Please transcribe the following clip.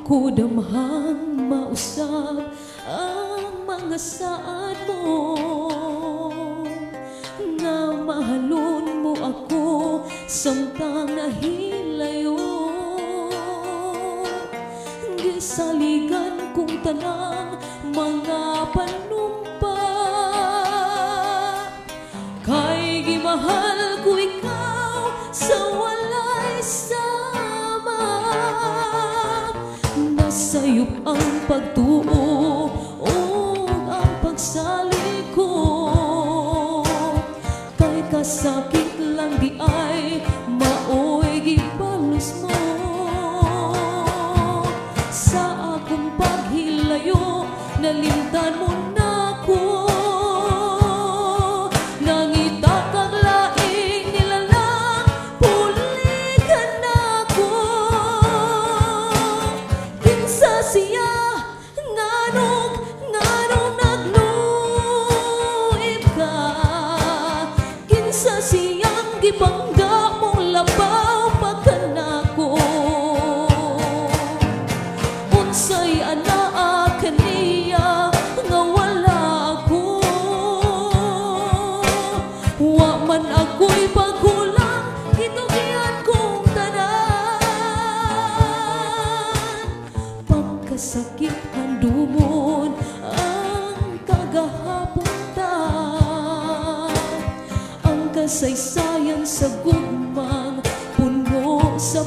ko damhang mausap ang mga saad mo, nga mahalon mo ako samtang nahilayo. Gisaligan kong tanang mga panumpa, kay gimahal ko ikaw sa walay sama. Nasayop ang pagtuo o ang pagsali ko, kay kasakit lang di ay maoy gibalos mo. Sa akong paghilayo nalimtan mo na ko, nangita kang laing nilalang pulikan ako. Kinsa siya nganong nagluib ka, kinsa siyang gibangga mong labaw pagkanako. Unsay anaa kaniya nga wala ako, wa man ako'y pagkulang gitugian kong tanan. Pagkasakit handumon ang kagahapon ta, ang kasaysayan sa gugmang puno sa